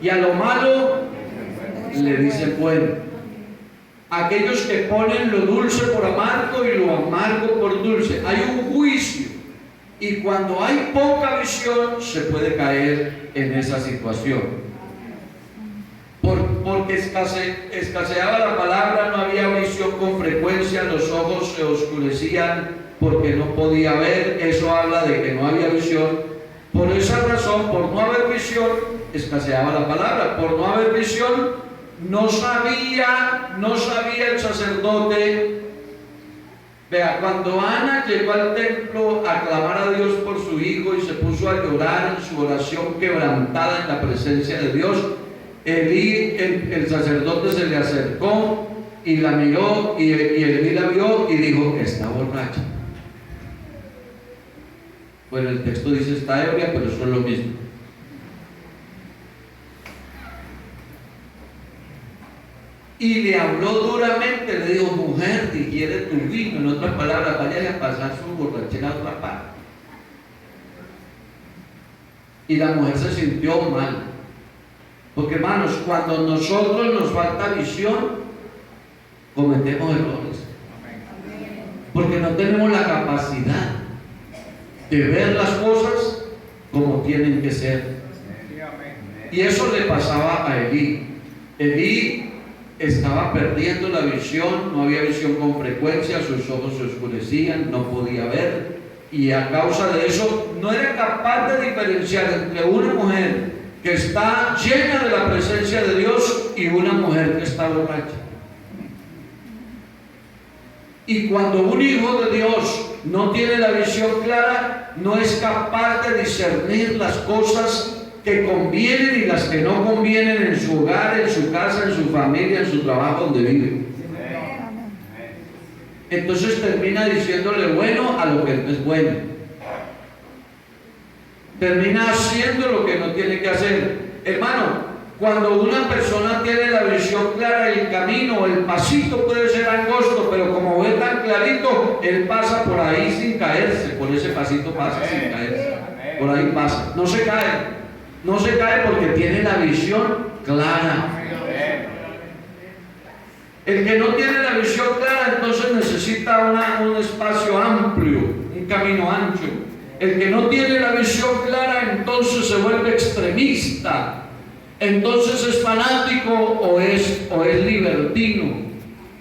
y a lo malo le dicen bueno. Aquellos que ponen lo dulce por amargo y lo amargo por dulce. Hay un juicio, y cuando hay poca visión se puede caer en esa situación. Porque escaseaba la palabra, no había visión con frecuencia, los ojos se oscurecían porque no podía ver. Eso habla de que no había visión. Por esa razón, por no haber visión, escaseaba la palabra. Por no haber visión, no sabía el sacerdote. Vea, cuando Ana llegó al templo a clamar a Dios por su hijo y se puso a llorar en su oración quebrantada en la presencia de Dios, Elí, el sacerdote, se le acercó y la miró, y Elí la vio y dijo: está borracha. Bueno, el texto dice está ebria, pero eso es lo mismo. Y le habló duramente, le dijo: mujer, digiere tu vino. En otras palabras, vaya a pasar su borrachera a otra parte. Y la mujer se sintió mal. Porque, hermanos, cuando nosotros nos falta visión, cometemos errores. Porque no tenemos la capacidad de ver las cosas como tienen que ser. Y eso le pasaba a Elí. Elí estaba perdiendo la visión, no había visión con frecuencia, sus ojos se oscurecían, no podía ver, y a causa de eso no era capaz de diferenciar entre una mujer que está llena de la presencia de Dios y una mujer que está borracha. Y cuando un hijo de Dios no tiene la visión clara, no es capaz de discernir las cosas que convienen y las que no convienen en su hogar, en su casa, en su familia, en su trabajo donde vive. Entonces termina diciéndole bueno a lo que no es bueno. Termina haciendo lo que no tiene que hacer. Hermano, cuando una persona tiene la visión clara, el camino, el pasito puede ser angosto, pero como ve tan clarito, él pasa por ahí sin caerse. Por ese pasito pasa sin caerse. Por ahí pasa. No se cae. No se cae porque tiene la visión clara. El que no tiene la visión clara, entonces necesita un espacio amplio, un camino ancho. El que no tiene la visión clara, entonces se vuelve extremista. Entonces es fanático o es libertino.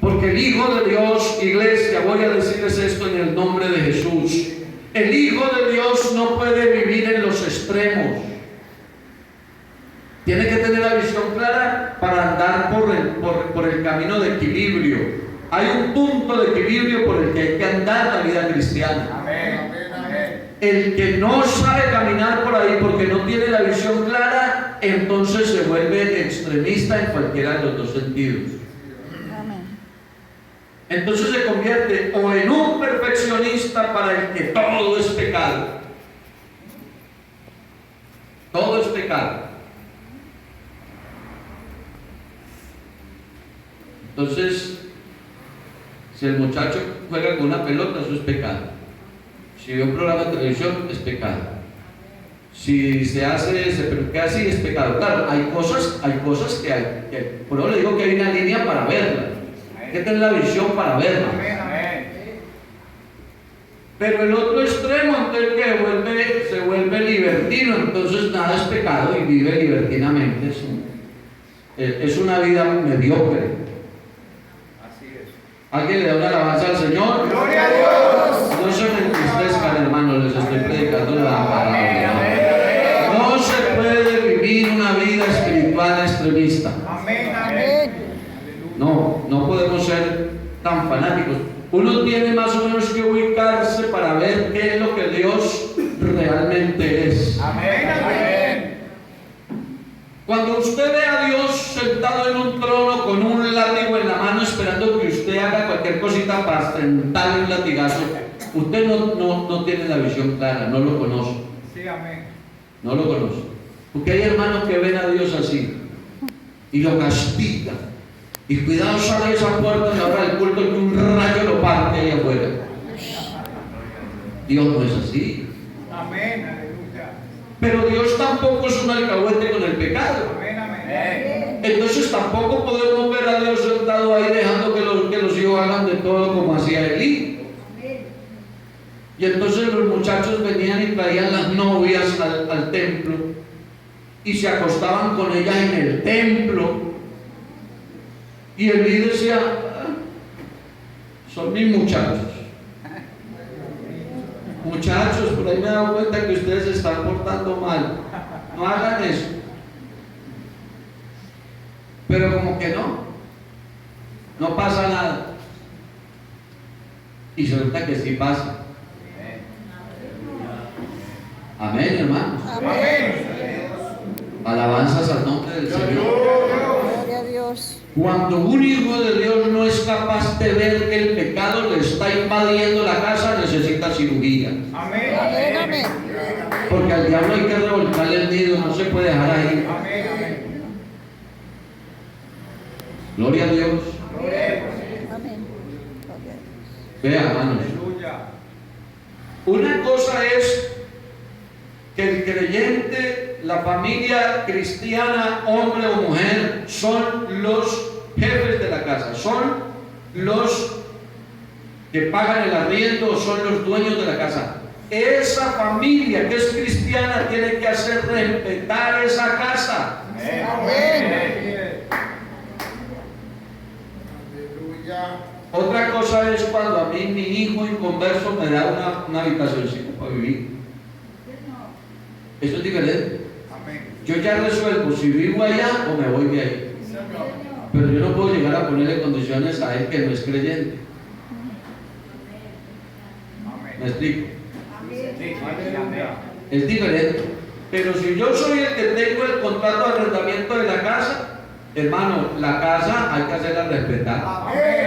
Porque el Hijo de Dios, iglesia, voy a decirles esto en el nombre de Jesús, el Hijo de Dios no puede vivir en los extremos. Tiene que tener la visión clara para andar por el camino de equilibrio. Hay un punto de equilibrio por el que hay que andar la vida cristiana. Amén. El que no sabe caminar por ahí porque no tiene la visión clara, entonces se vuelve extremista en cualquiera de los dos sentidos. Entonces se convierte o en un perfeccionista para el que todo es pecado. Todo es pecado. Entonces, si el muchacho juega con una pelota, eso es pecado. Si ve un programa de televisión, es pecado. Si se peluquea así, es pecado. Claro, hay cosas que hay. Por eso le digo que hay una línea para verla. Hay que tener la visión para verla. Pero el otro extremo, entonces, que se vuelve libertino, entonces nada es pecado y vive libertinamente. Es una vida mediocre. ¿Alguien le da una alabanza al Señor? ¡Gloria a Dios! No se me entristezcan, hermanos, les estoy predicando la palabra. No se puede vivir una vida espiritual extremista. Amén. No podemos ser tan fanáticos. Uno tiene más o menos que ubicarse para ver qué es lo que Dios realmente es. Amén. Cuando usted ve a Dios sentado en un trono con un látigo en la mano esperando que usted haga cualquier cosita para sentarle un latigazo, usted no tiene la visión clara, no lo conoce. Sí, amén. No lo conoce. Porque hay hermanos que ven a Dios así y lo castigan. Y cuidado, sale de esa puerta en la hora del culto que un rayo lo parte ahí afuera. Dios no es así. Amén, aleluya. Pero Dios tampoco es un alcahuete con el pecado. Amén. tampoco podemos ver a Dios sentado ahí dejando que los hijos hagan de todo como hacía Elí. Y entonces los muchachos venían y traían las novias al templo y se acostaban con ellas en el templo. Y Elí decía, son mis muchachos. Muchachos, por ahí me he dado cuenta que ustedes se están portando mal. No hagan eso. Pero como que no pasa nada. Y resulta que sí pasa. Amén, hermanos. Amén. Alabanzas al nombre del Señor. Gloria a Dios. Cuando un hijo de Dios no es capaz de ver que el pecado le está invadiendo la casa, necesita cirugía. Amén. Amén. Amén. Porque al diablo hay que revolcarle el nido, no se puede dejar ahí. Amén. Amén. Gloria a Dios. Amén. Vea, hermanos. Aleluya. Una cosa es que el creyente, la familia cristiana, hombre o mujer, son los jefes de la casa, son los que pagan el arriendo, son los dueños de la casa. Esa familia que es cristiana tiene que hacer respetar esa casa. Amén. Otra cosa es cuando a mí mi hijo inconverso me da una habitacióncita para vivir. Eso es diferente. Amén. Yo ya resuelvo si vivo allá o me voy de ahí. Pero yo no puedo llegar a ponerle condiciones a él que no es creyente. ¿Me explico? Es diferente. Pero si yo soy el que tengo el contrato de arrendamiento de la casa, hermano, la casa hay que hacerla respetar. Amén.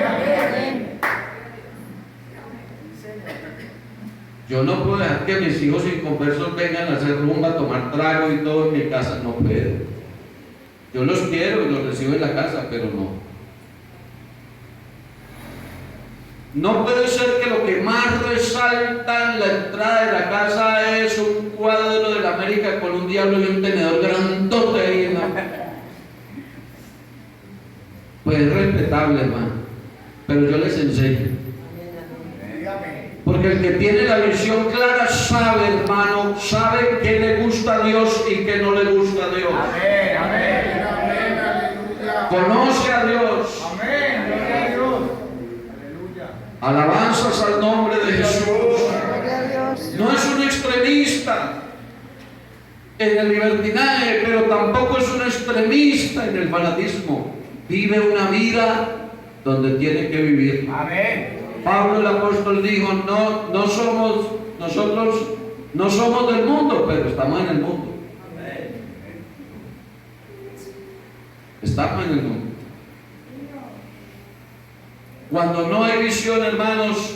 Yo no puedo dejar que mis hijos inconversos vengan a hacer rumba, a tomar trago y todo en mi casa. No puedo. Yo los quiero y los recibo en la casa, pero no. No puede ser que lo que más resalta en la entrada de la casa es un cuadro de la América con un diablo y un tenedor grandote ahí, ¿no? Pues es respetable, hermano. Pero yo les enseño. Porque el que tiene la visión clara sabe, hermano, sabe qué le gusta a Dios y qué no le gusta a Dios. Amén. Amén. Conoce a Dios. Amén. Gloria a Dios. Aleluya. Alabanzas al nombre de Jesús. Gloria a Dios. No es un extremista en el libertinaje, pero tampoco es un extremista en el fanatismo. Vive una vida donde tiene que vivir. Amén. Pablo el apóstol dijo, nosotros no somos del mundo, pero estamos en el mundo. Estamos en el mundo. Cuando no hay visión, hermanos,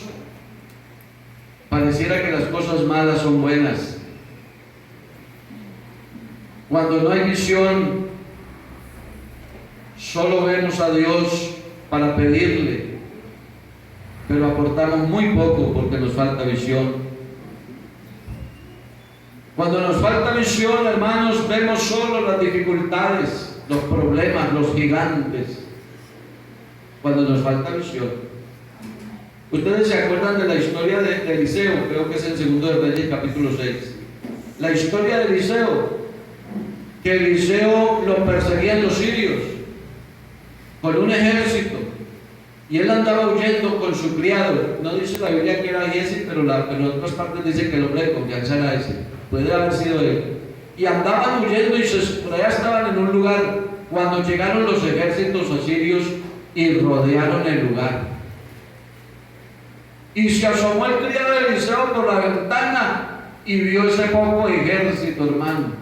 pareciera que las cosas malas son buenas. Cuando no hay visión, solo vemos a Dios para pedirle, pero aportamos muy poco porque nos falta visión. Cuando nos falta visión, hermanos, vemos solo las dificultades, los problemas, los gigantes. Cuando nos falta visión. Ustedes se acuerdan de la historia de Eliseo, creo que es en 2 de Reyes capítulo 6. La historia de Eliseo, que Eliseo lo perseguían los sirios con un ejército. Y él andaba huyendo con su criado. No dice la Biblia que era Giesi, pero en otras partes dice que el hombre de confianza era ese. Puede haber sido él. Y andaban huyendo y por allá estaban en un lugar cuando llegaron los ejércitos asirios y rodearon el lugar. Y se asomó el criado de Eliseo por la ventana y vio ese poco ejército, hermano.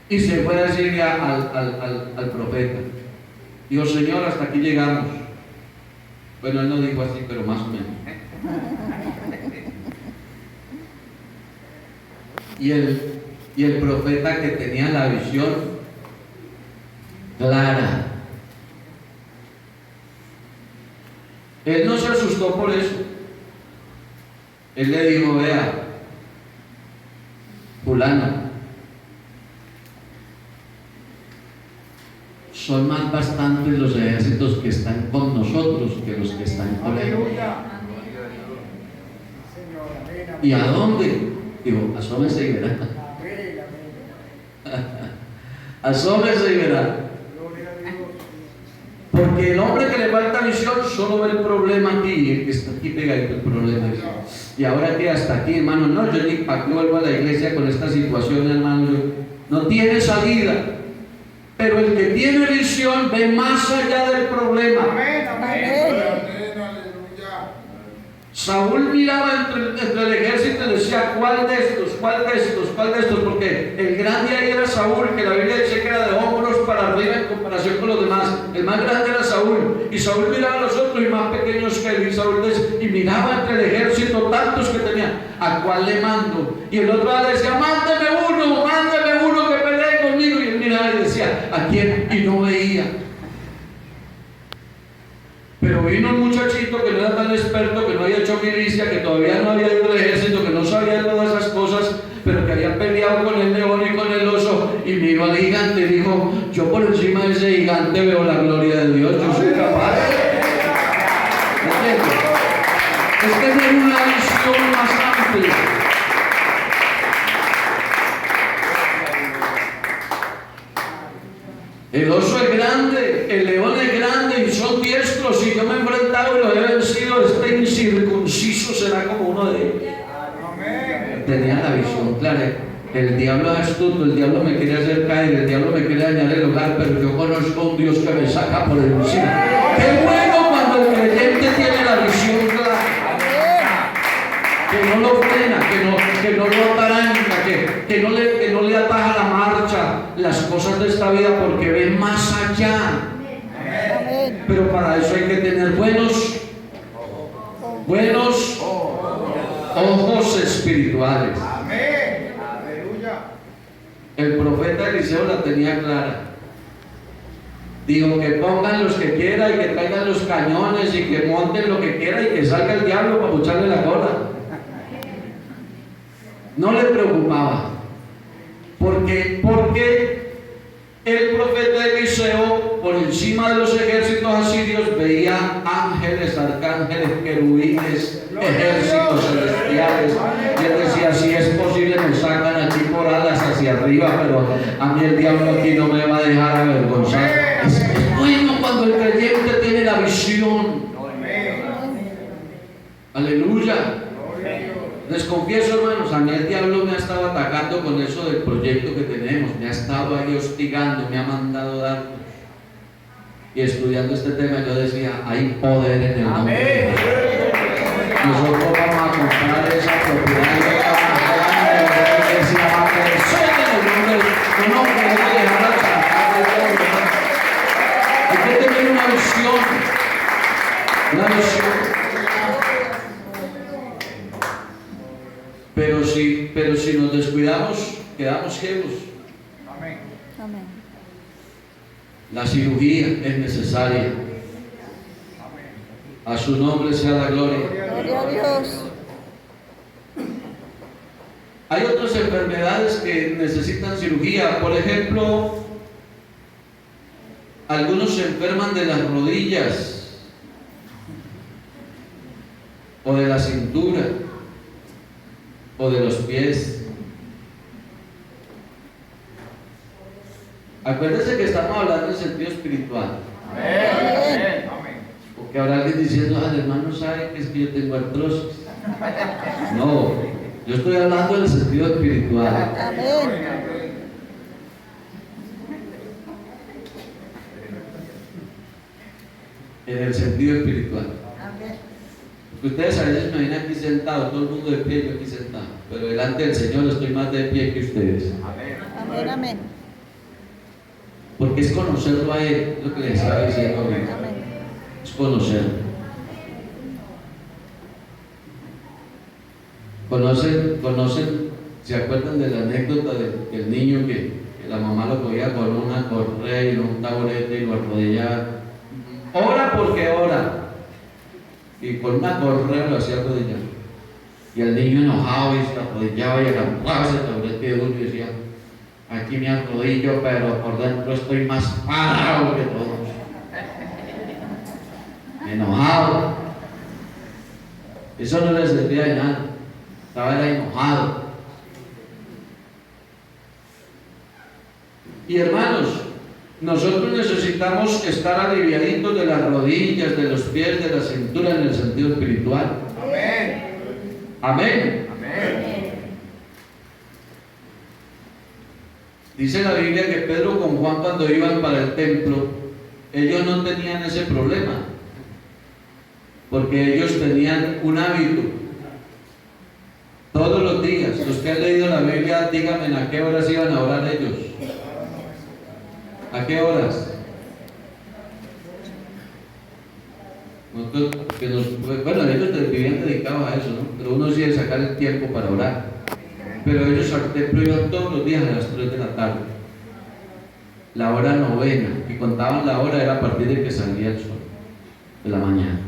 Y se fue a decirle al profeta. Dijo, Señor, hasta aquí llegamos. Bueno, él no dijo así, pero más o menos. Y el profeta que tenía la visión clara, él no se asustó por eso. Él le dijo, vea, fulano, son más bastantes los ejércitos que están con nosotros que los que están con ellos. ¿Y a dónde? Digo, asómese y verá. Asómese y verá. Porque el hombre que le falta visión solo ve el problema aquí, el que está aquí pegadito el problema. Y ahora que hasta aquí, hermano, no, yo ni para qué vuelvo a la iglesia con esta situación, hermano, no tiene salida. Pero el que tiene visión ve más allá del problema. Amén, amén. Saúl miraba entre el ejército y decía, ¿cuál de estos? ¿Cuál de estos? ¿Cuál de estos? Porque el grande ahí era Saúl, que la Biblia dice que era de hombros para arriba en comparación con los demás. El más grande era Saúl. Y Saúl miraba a los otros y más pequeños que él. Y miraba entre el ejército tantos que tenía. ¿A cuál le mando? Y el otro le decía, mándeme uno que pelee conmigo. Y él miraba y decía, ¿a quién? Y no veía. Pero vino un muchachito que no era tan experto, que no había hecho milicia, que todavía no había ido al ejército, que no sabía todas esas cosas, pero que había peleado con el león y con el oso, y miró al gigante y dijo, yo por encima de ese gigante veo la gloria de Dios, yo soy capaz. ¿Entiendes? Es tener una visión más amplia. El oso es grande, el león es grande y son diestros, y yo me he enfrentado y los he vencido. Este incircunciso será como uno de ellos. Tenía la visión clara. El diablo es astuto, el diablo me quiere hacer caer, el diablo me quiere dañar el hogar, pero yo conozco un Dios que me saca por encima. Qué bueno cuando el creyente tiene la visión clara, que no lo frena, que no lo ataranca, que no le ataja la marcha las cosas de esta vida, porque ve más allá. Pero para eso hay que tener buenos ojos espirituales. El profeta Eliseo la tenía clara. Dijo que pongan los que quieran y que traigan los cañones y que monten lo que quieran y que salga el diablo para bucharle la cola. No le preocupaba. Porque el profeta Eliseo, por encima de los ejércitos asirios, veía ángeles, arcángeles, querubines, ejércitos celestiales. Y él decía, si es posible me sacan aquí por alas hacia arriba, pero a mí el diablo aquí no me va a dejar avergonzar. Es bueno cuando el creyente tiene la visión. Aleluya. Les confieso, hermanos, a mí el diablo me ha estado atacando con eso del proyecto que tenemos, me ha estado ahí hostigando, me ha mandado datos. Y estudiando este tema yo decía, hay poder en el nombre de Dios. Nosotros vamos a comprar esa propiedad y la iglesia va a crecer en el nombre de Dios. No queremos dejar la charla de Dios. Hay que tener una visión. Una visión. Pero si nos descuidamos, quedamos ciegos. Amén. Amén. La cirugía es necesaria. A su nombre sea la gloria. Gloria a Dios. Hay otras enfermedades que necesitan cirugía. Por ejemplo, algunos se enferman de las rodillas o de la cintura o de los pies. Acuérdense que estamos hablando en sentido espiritual. Amén. Porque habrá alguien diciendo, el hermano sabe que es que yo tengo artrosis. No, yo estoy hablando en el sentido espiritual. Amén. En el sentido espiritual. Ustedes a veces me ven aquí sentado, todo el mundo de pie, yo aquí sentado, pero delante del Señor estoy más de pie que ustedes. Amén. Amén. Porque es conocerlo a Él, lo que les estaba diciendo ahorita. Amén. Es conocerlo. Conocen, ¿se acuerdan de la anécdota del niño que la mamá lo cogía con una correa y un taburete y lo arrodillaba? Ora porque ora. Y con una correa lo hacía arrodillar. Y el niño enojado y se arrodillaba y agarraba ese taburete de uno y decía, Aquí me arrodillo, pero por dentro estoy más parado que todos. Enojado. Eso no le servía de nada. Estaba era enojado. Y hermanos, nosotros necesitamos estar aliviaditos de las rodillas, de los pies, de la cintura en el sentido espiritual. Amén. Amén. Amén. Dice la Biblia que Pedro con Juan, cuando iban para el templo, ellos no tenían ese problema, porque ellos tenían un hábito. Todos los días, los que han leído la Biblia, díganme a qué horas iban a orar ellos. ¿A qué horas? Nosotros, bueno, ellos vivían dedicados a eso, ¿no? Pero uno sí debe sacar el tiempo para orar. Pero ellos al templo iban todos los días a las 3 de la tarde. La hora novena, y contaban la hora era a partir de que salía el sol, de la mañana.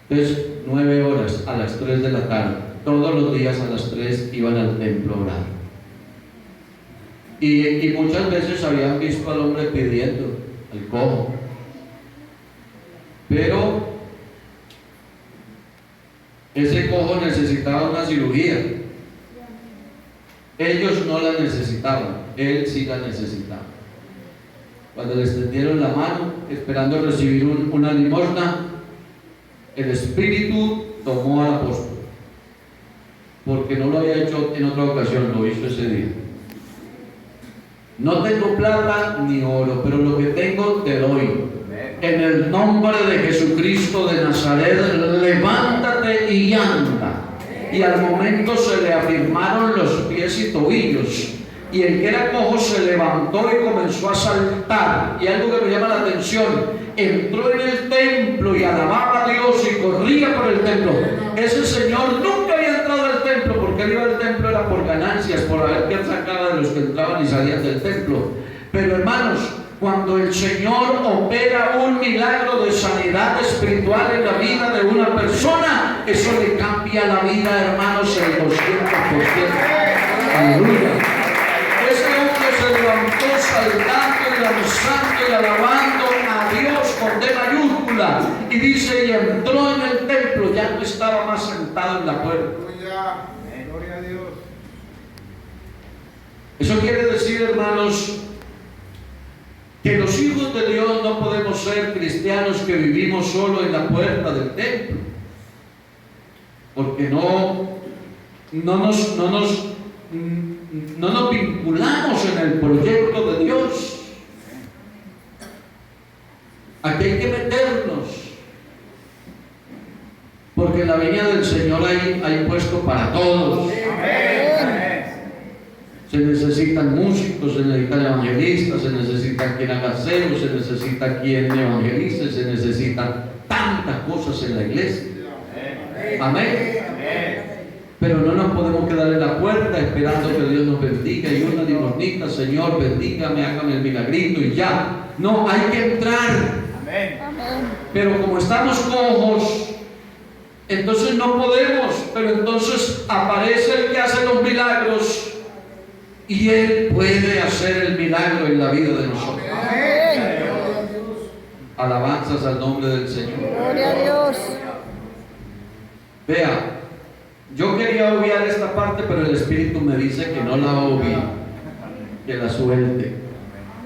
Entonces, 9 horas a las 3 de la tarde. Todos los días a las 3 iban al templo a orar. Y muchas veces habían visto al hombre pidiendo, al cojo. Pero ese cojo necesitaba una cirugía. Ellos no la necesitaban, él sí la necesitaba. Cuando le extendieron la mano, esperando recibir una limosna, el Espíritu tomó al apóstol, porque no lo había hecho en otra ocasión, lo hizo ese día. No tengo plata ni oro, pero lo que tengo te doy. En el nombre de Jesucristo de Nazaret, levántate y anda. Y al momento se le afirmaron los pies y tobillos. Y el que era cojo se levantó y comenzó a saltar. Y algo que me llama la atención, entró en el templo y alababa a Dios y corría por el templo. Ese señor nunca había entrado al templo, porque él iba al templo era por ganancias, por ver qué sacaba de los que entraban y salían del templo. Pero hermanos, cuando el Señor opera un milagro de sanidad espiritual en la vida de una persona, eso le cambia la vida, hermanos, el 200%. Aleluya. Ese hombre se levantó saltando y danzando y alabando a Dios con D mayúscula. Y dice, y entró en el templo, ya no estaba más sentado en la puerta. Gloria a Dios. Eso quiere decir, hermanos, que los hijos de Dios no podemos ser cristianos que vivimos solo en la puerta del templo, porque no nos vinculamos en el proyecto de Dios. Aquí hay que meternos, porque en la viña del Señor hay puesto para todos. Amén. Se necesitan músicos, se necesitan evangelistas, se necesita quien haga aseo, se necesita quien evangelice, se necesitan tantas cosas en la iglesia. Amén. Pero no nos podemos quedar en la puerta esperando que Dios nos bendiga y una limosnita, Señor, bendígame, hágame el milagrito y ya. No, hay que entrar. Amén. Pero como estamos cojos, entonces no podemos. Pero entonces aparece el que hace los milagros. Y Él puede hacer el milagro en la vida de nosotros. Amén. Alabanzas al nombre del Señor. Gloria a Dios. Vea, yo quería obviar esta parte, pero el Espíritu me dice que no la obvie, que la suelte.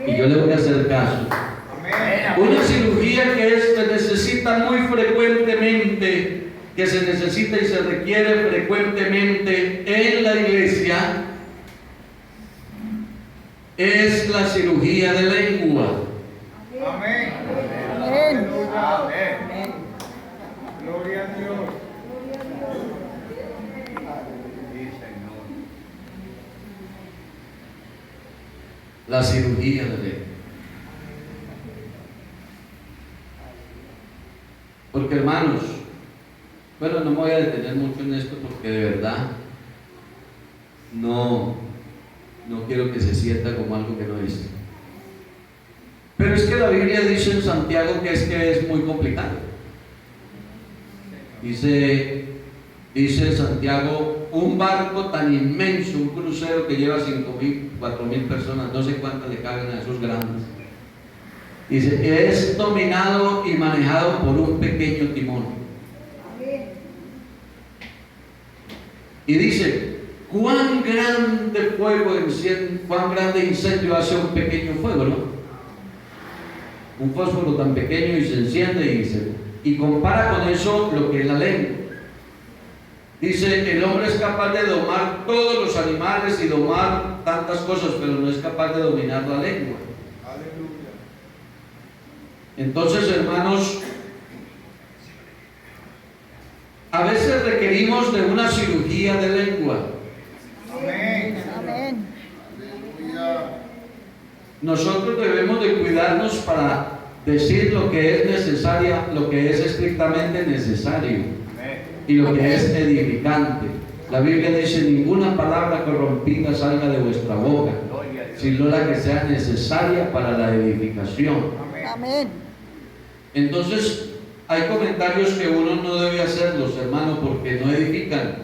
Y yo le voy a hacer caso. Una cirugía que se necesita muy frecuentemente, que se necesita y se requiere frecuentemente en la iglesia, es la cirugía de lengua. Amén. Amén. Amén. Gloria a Dios. Sí, Señor. La cirugía de lengua. Porque hermanos, bueno, no me voy a detener mucho en esto porque de verdad no quiero que se sienta como algo que no es. Pero es que la Biblia dice en Santiago que es muy complicado. Dice Santiago un barco tan inmenso, un crucero que lleva 5.000, 4.000 personas, no sé cuántas le caben a esos grandes. Dice, es dominado y manejado por un pequeño timón. Y dice, cuán grande fuego enciende, cuán grande incendio hace un pequeño fuego, ¿no? Un fósforo tan pequeño y se enciende y compara con eso lo que es la lengua. Dice, el hombre es capaz de domar todos los animales y domar tantas cosas, pero no es capaz de dominar la lengua. Aleluya. Entonces, hermanos, a veces requerimos de una cirugía de lengua. Amén. Amén. Nosotros debemos de cuidarnos para decir lo que es necesario, lo que es estrictamente necesario y lo que es edificante. La Biblia dice, ninguna palabra corrompida salga de vuestra boca, sino la que sea necesaria para la edificación. Amén. Entonces, hay comentarios que uno no debe hacerlos, hermano, porque no edifican.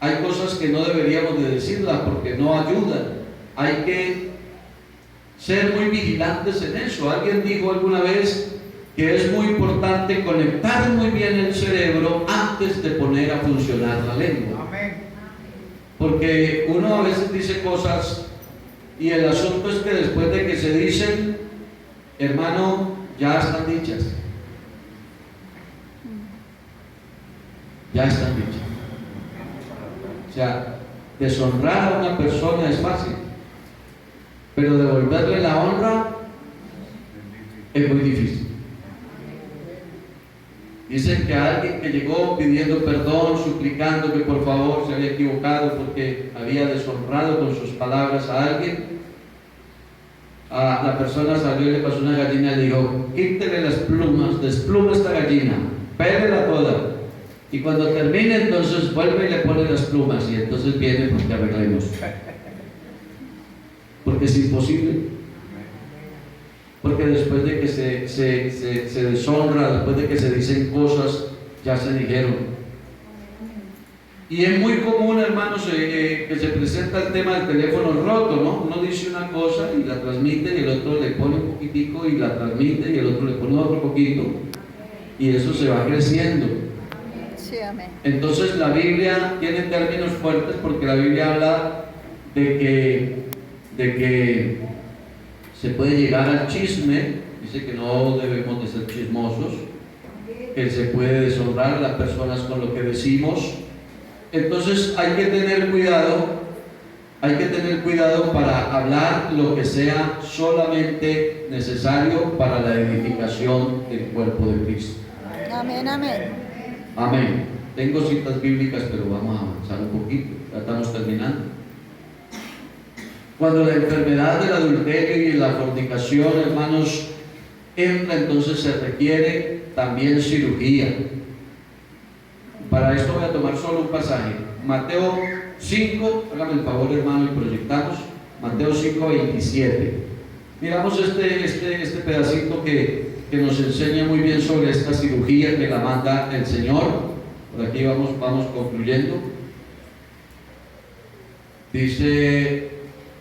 Hay cosas que no deberíamos de decirlas porque no ayudan. Hay que ser muy vigilantes en eso. Alguien dijo alguna vez que es muy importante conectar muy bien el cerebro antes de poner a funcionar la lengua. Amén. Porque uno a veces dice cosas y el asunto es que después de que se dicen, hermano, ya están dichas. Ya están dichas. O sea, deshonrar a una persona es fácil, pero devolverle la honra es muy difícil. Dicen que alguien que llegó pidiendo perdón, suplicando que por favor se había equivocado porque había deshonrado con sus palabras a alguien, la persona salió y le pasó una gallina y le dijo, quítele las plumas, desplume esta gallina, pélela toda. Y cuando termine, entonces vuelve y le pone las plumas y entonces viene porque arreglemos. Porque es imposible. Porque después de que se deshonra, después de que se dicen cosas, ya se dijeron. Y es muy común, hermanos, que se presenta el tema del teléfono roto, ¿no? Uno dice una cosa y la transmite y el otro le pone un poquitico y la transmite y el otro le pone otro poquito. Y eso se va creciendo. Sí, amén. Entonces la Biblia tiene términos fuertes porque la Biblia habla de que se puede llegar al chisme, dice que no debemos de ser chismosos, que se puede deshonrar a las personas con lo que decimos. Entonces hay que tener cuidado para hablar lo que sea solamente necesario para la edificación del cuerpo de Cristo. Amén, amén. Amén. Tengo citas bíblicas, pero vamos a avanzar un poquito, ya estamos terminando. Cuando la enfermedad del adulterio y la fornicación, hermanos, entra, entonces se requiere también cirugía. Para esto voy a tomar solo un pasaje. Mateo 5, hágame el favor, hermano, y proyectamos. Mateo 5, 27. Miramos este pedacito que nos enseña muy bien sobre esta cirugía que la manda el Señor. Por aquí vamos concluyendo. Dice,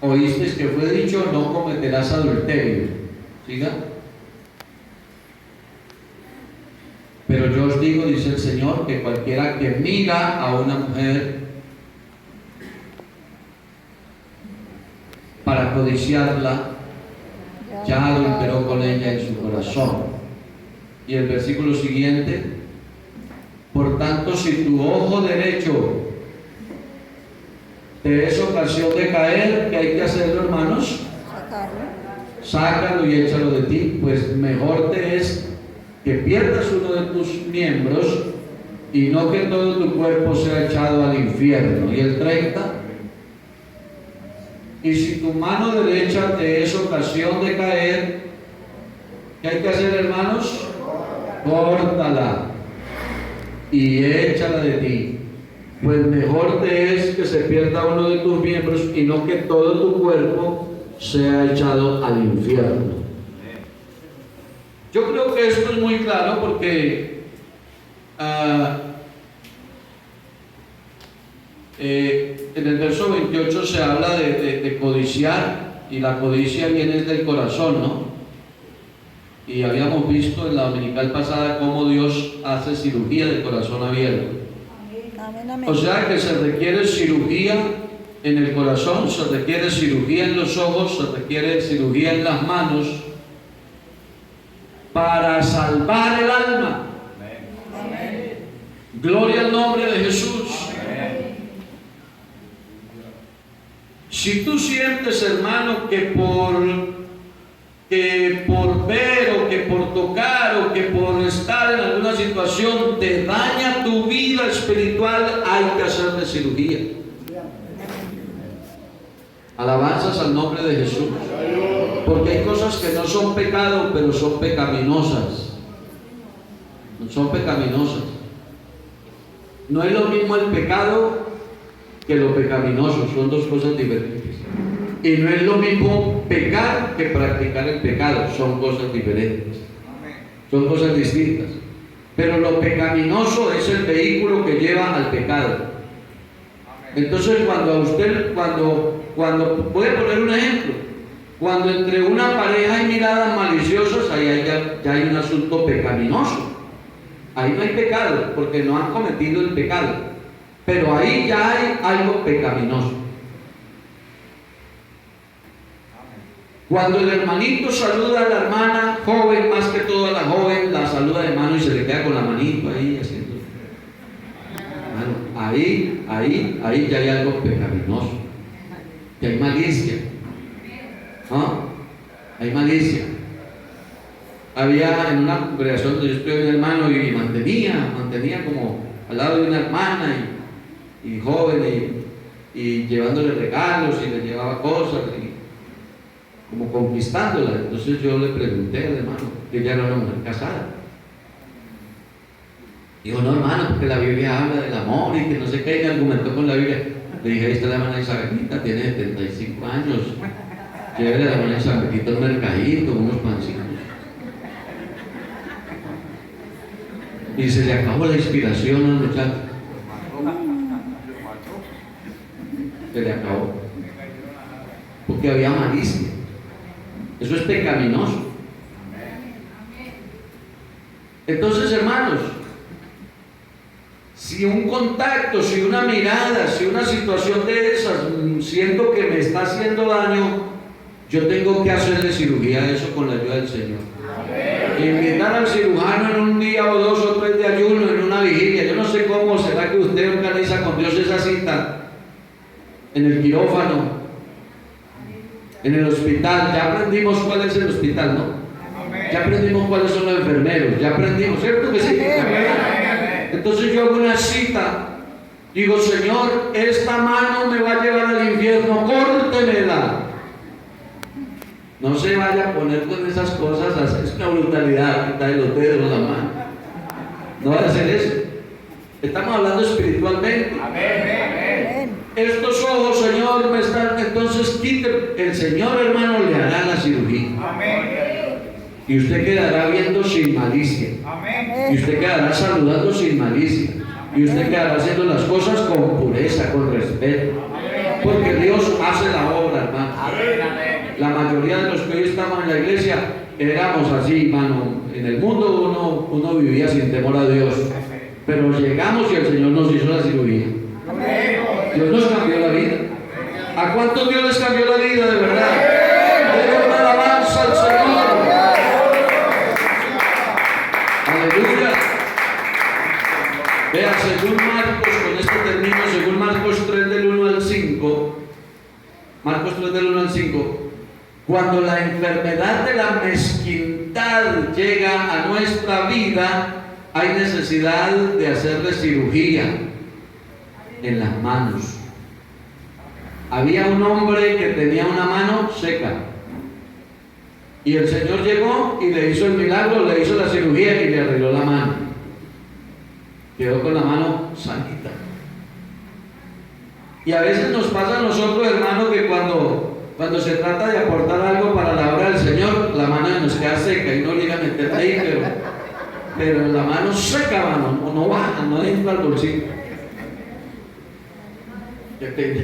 oísteis que fue dicho, no cometerás adulterio. ¿Siga? Pero yo os digo, dice el Señor, que cualquiera que mira a una mujer para codiciarla, ya adulteró con ella en su corazón. Y el versículo siguiente, por tanto, si tu ojo derecho te es ocasión de caer, ¿qué hay que hacerlo, hermanos? Sácalo y échalo de ti, pues mejor te es que pierdas uno de tus miembros y no que todo tu cuerpo sea echado al infierno. Y el 30, y si tu mano derecha te es ocasión de caer, ¿qué hay que hacer, hermanos? Córtala y échala de ti, pues mejor te es que se pierda uno de tus miembros y no que todo tu cuerpo sea echado al infierno. Yo creo que esto es muy claro porque En el verso 28 se habla de codiciar, y la codicia viene del corazón, ¿no? Y habíamos visto en la dominical pasada cómo Dios hace cirugía del corazón abierto. Amén, amén. O sea que se requiere cirugía en el corazón, se requiere cirugía en los ojos, se requiere cirugía en las manos para salvar el alma. Amén. Gloria al nombre de Jesús. Si tú sientes, hermano, que por ver o que por tocar o que por estar en alguna situación te daña tu vida espiritual, hay que hacerle cirugía. Alabanzas al nombre de Jesús. Porque hay cosas que no son pecado, pero son pecaminosas. Son pecaminosas. No es lo mismo el pecado que lo pecaminoso, son dos cosas diferentes. Y no es lo mismo pecar que practicar el pecado, son cosas diferentes. Son cosas distintas. Pero lo pecaminoso es el vehículo que lleva al pecado. Entonces cuando voy a poner un ejemplo, cuando entre una pareja hay miradas maliciosas, ahí ya hay un asunto pecaminoso. Ahí no hay pecado, porque no han cometido el pecado. Pero ahí ya hay algo pecaminoso. Cuando el hermanito saluda a la hermana joven, más que todo a la joven, la saluda de mano y se le queda con la manito ahí haciendo. Bueno, ahí ya hay algo pecaminoso. Que hay malicia. ¿Ah? Hay malicia. Había en una congregación donde yo estuve un hermano y mantenía como al lado de una hermana y joven y llevándole regalos y le llevaba cosas y como conquistándola. Entonces yo le pregunté al hermano, que ella era una mujer casada. Dijo, no hermano, porque la Biblia habla del amor y que no sé qué, y me argumentó con la Biblia. Le dije, ahí está la hermana Isabelita, tiene 75 años, llévele a la hermana Isabelita un mercadito, unos pancitos. Y se le acabó la inspiración al muchacho. Se le acabó. Porque había malicia. Eso es pecaminoso. Entonces, hermanos, si un contacto, si una mirada, si una situación de esas, siento que me está haciendo daño, yo tengo que hacerle cirugía a eso con la ayuda del Señor. Invitar al cirujano en un día o 2 o 3 de ayuno, en una vigilia. Yo no sé cómo será que usted organiza con Dios esa cita en el quirófano, en el hospital. Ya aprendimos cuál es el hospital, ¿no? Ya aprendimos cuáles son los enfermeros. Ya aprendimos, ¿cierto que sí? Entonces yo hago una cita. Digo, Señor, esta mano me va a llevar al infierno, córtemela. No se vaya a poner con esas cosas, es una brutalidad, quitarle los dedos a la mano. No vaya a hacer eso. Estamos hablando espiritualmente. Amén. Estos ojos, Señor, me están. Entonces quite, el Señor, hermano, le hará la cirugía. Y usted quedará viendo sin malicia. Y usted quedará saludando sin malicia. Y usted quedará haciendo las cosas con pureza, con respeto. Porque Dios hace la obra, hermano. La mayoría de los que hoy estamos en la iglesia éramos así, hermano. En el mundo uno vivía sin temor a Dios. Pero llegamos y el Señor nos hizo la cirugía. Dios nos cambió la vida. ¿A cuántos Dios les cambió la vida de verdad? Denle una alabanza al Señor. Aleluya. Vea, según Marcos, con esto termino, según Marcos 3 del 1 al 5, Marcos 3 del 1 al 5, cuando la enfermedad de la mezquindad llega a nuestra vida, hay necesidad de hacerle cirugía en las manos. Había un hombre que tenía una mano seca y el Señor llegó y le hizo el milagro, le hizo la cirugía y le arregló la mano. Quedó con la mano sanita. Y a veces nos pasa a nosotros, hermanos, que cuando se trata de aportar algo para la obra del Señor, la mano nos queda seca y no llega a meter ahí, pero la mano seca, mano, no baja, no entra al bolsillo. Qué pena.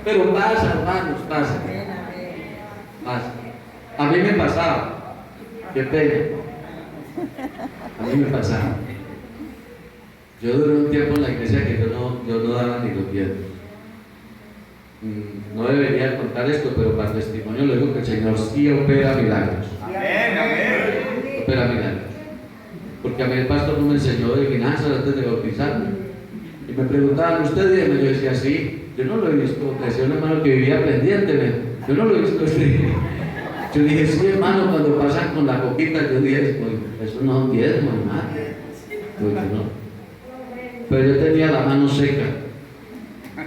Pero pasa, hermanos, pasa. Pasa. A mí me pasaba. Qué pena. A mí me pasaba. Yo duré un tiempo en la iglesia que yo no daba ni los diezmos. No debería contar esto, pero para testimonio le digo que el Señor sí opera milagros. Opera milagros. Porque a mí el pastor no me enseñó de finanzas antes de bautizarme. Y me preguntaban, ¿usted dígame? Yo decía, sí. Yo no lo he visto. Decía un hermano que vivía pendiente. Yo no lo he visto. Yo dije, sí, hermano, cuando pasan con la coquita, yo dije, eso no es un diezmo, hermano. Yo dije, no. Pero yo tenía la mano seca.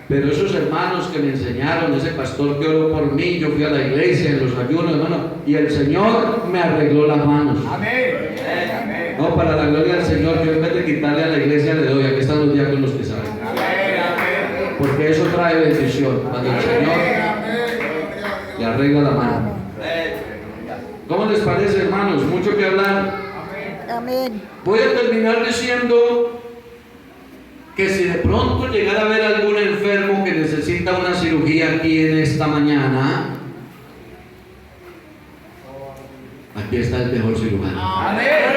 Pero esos hermanos que me enseñaron, ese pastor que oró por mí, yo fui a la iglesia en los ayunos, hermano, y el Señor me arregló las manos. Amén. No, para la gloria del Señor, yo en vez de quitarle a la iglesia le doy. Aquí están los diáconos que saben. Porque eso trae bendición. Cuando el Señor le arregla la mano. ¿Cómo les parece, hermanos? Mucho que hablar. Amén. Voy a terminar diciendo que si de pronto llegara a haber algún enfermo que necesita una cirugía aquí en esta mañana, aquí está el mejor cirujano. Amén.